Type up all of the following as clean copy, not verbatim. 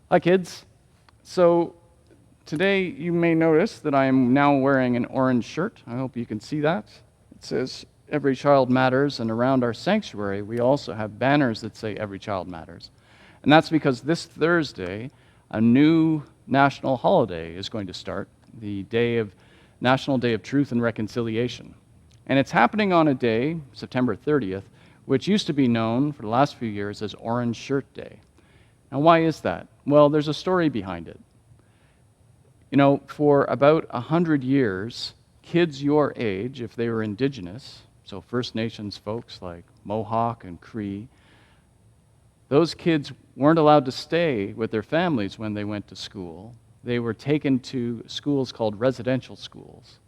Hi, kids. So today you may notice that I am now wearing an orange shirt. I hope you can see that. It says, Every Child Matters, and around our sanctuary we also have banners that say Every Child Matters. And that's because this Thursday, a new national holiday is going to start, the National Day of Truth and Reconciliation. And it's happening on a day, September 30th, which used to be known for the last few years as Orange Shirt Day. Now, why is that? Well, there's a story behind it. You know, for about 100 years, kids your age, if they were Indigenous, so First Nations folks like Mohawk and Cree, those kids weren't allowed to stay with their families when they went to school. They were taken to schools called residential schools.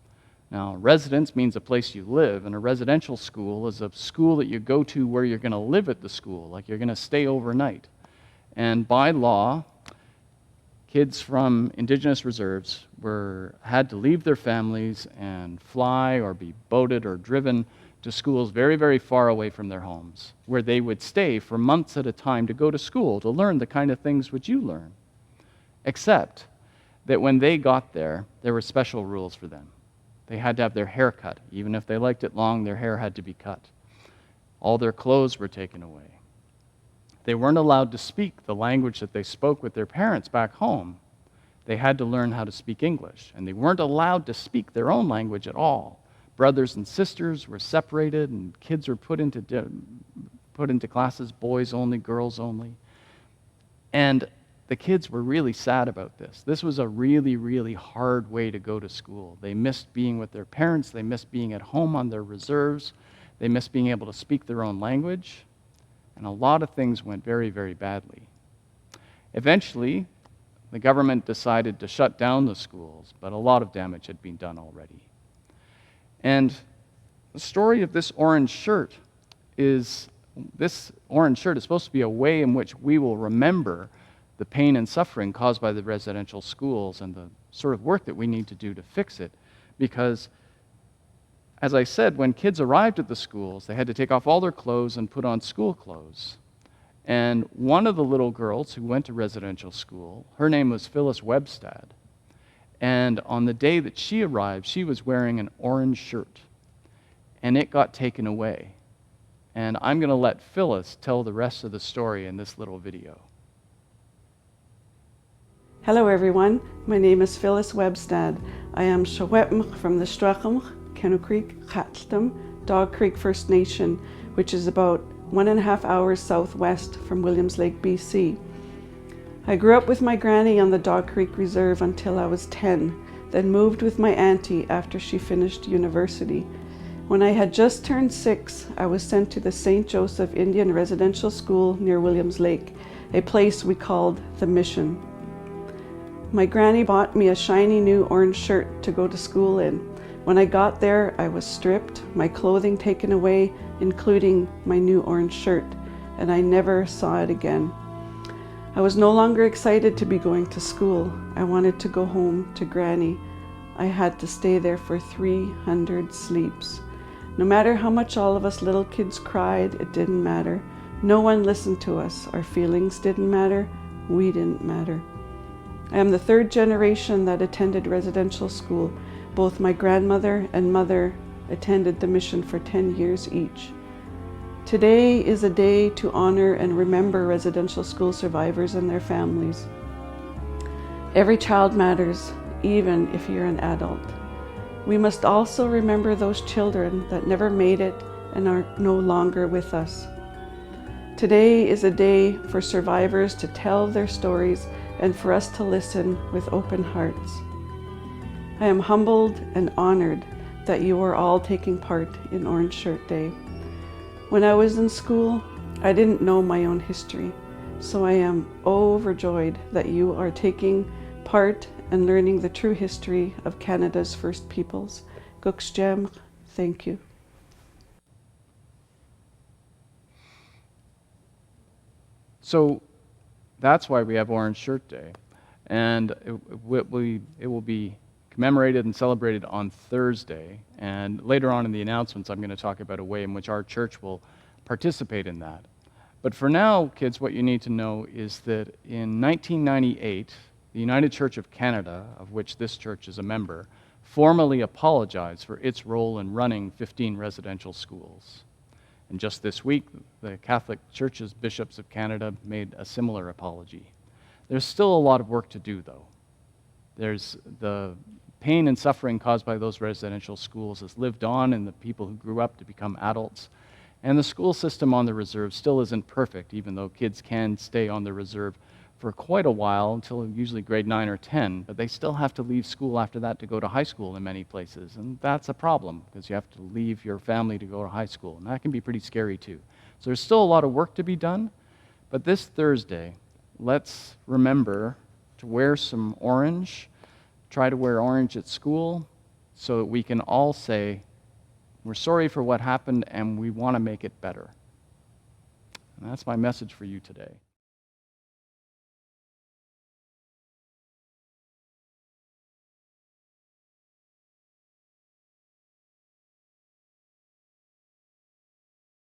Now, residence means a place you live, and a residential school is a school that you go to where you're going to live at the school, like you're going to stay overnight. And by law, kids from Indigenous reserves had to leave their families and fly or be boated or driven to schools very, very far away from their homes, where they would stay for months at a time to go to school, to learn the kind of things which you learn. Except that when they got there were special rules for them. They had to have their hair cut. Even if they liked it long, their hair had to be cut. All their clothes were taken away. They weren't allowed to speak the language that they spoke with their parents back home. They had to learn how to speak English, and they weren't allowed to speak their own language at all. Brothers and sisters were separated, and kids were put into classes, boys only, girls only. And the kids were really sad about this. This was a really, really hard way to go to school. They missed being with their parents. They missed being at home on their reserves. They missed being able to speak their own language. And a lot of things went very, very badly. Eventually, the government decided to shut down the schools, but a lot of damage had been done already. And the story of this orange shirt is supposed to be a way in which we will remember the pain and suffering caused by the residential schools and the sort of work that we need to do to fix it. Because, as I said, when kids arrived at the schools, they had to take off all their clothes and put on school clothes. And one of the little girls who went to residential school, her name was Phyllis Webstad. And on the day that she arrived, she was wearing an orange shirt. And it got taken away. And I'm going to let Phyllis tell the rest of the story in this little video. Hello everyone, my name is Phyllis Webstad. I am Shawetmch from the Strachamch, Kenno Creek, Chatlam, Dog Creek First Nation, which is about 1.5 hours southwest from Williams Lake, BC. I grew up with my granny on the Dog Creek Reserve until I was 10, then moved with my auntie after she finished university. When I had just turned 6, I was sent to the St. Joseph Indian Residential School near Williams Lake, a place we called the Mission. My granny bought me a shiny new orange shirt to go to school in. When I got there, I was stripped, my clothing taken away, including my new orange shirt, and I never saw it again. I was no longer excited to be going to school. I wanted to go home to Granny. I had to stay there for 300 sleeps. No matter how much all of us little kids cried, it didn't matter. No one listened to us. Our feelings didn't matter. We didn't matter. I am the 3rd generation that attended residential school. Both my grandmother and mother attended the mission for 10 years each. Today is a day to honor and remember residential school survivors and their families. Every child matters, even if you're an adult. We must also remember those children that never made it and are no longer with us. Today is a day for survivors to tell their stories and for us to listen with open hearts. I am humbled and honored that you are all taking part in Orange Shirt Day. When I was in school, I didn't know my own history, so I am overjoyed that you are taking part and learning the true history of Canada's First Peoples. Guksjem, thank you. So that's why we have Orange Shirt Day. And it will be commemorated and celebrated on Thursday. And later on in the announcements, I'm going to talk about a way in which our church will participate in that. But for now, kids, what you need to know is that in 1998, the United Church of Canada, of which this church is a member, formally apologized for its role in running 15 residential schools. And just this week, the Catholic Church's Bishops of Canada made a similar apology. There's still a lot of work to do, though. There's the pain and suffering caused by those residential schools has lived on in the people who grew up to become adults. And the school system on the reserve still isn't perfect, even though kids can stay on the reserve for quite a while, until usually grade 9 or 10, but they still have to leave school after that to go to high school in many places. And that's a problem, because you have to leave your family to go to high school, and that can be pretty scary too. So there's still a lot of work to be done, but this Thursday, let's remember to wear some orange, try to wear orange at school, so that we can all say, we're sorry for what happened and we want to make it better. And that's my message for you today.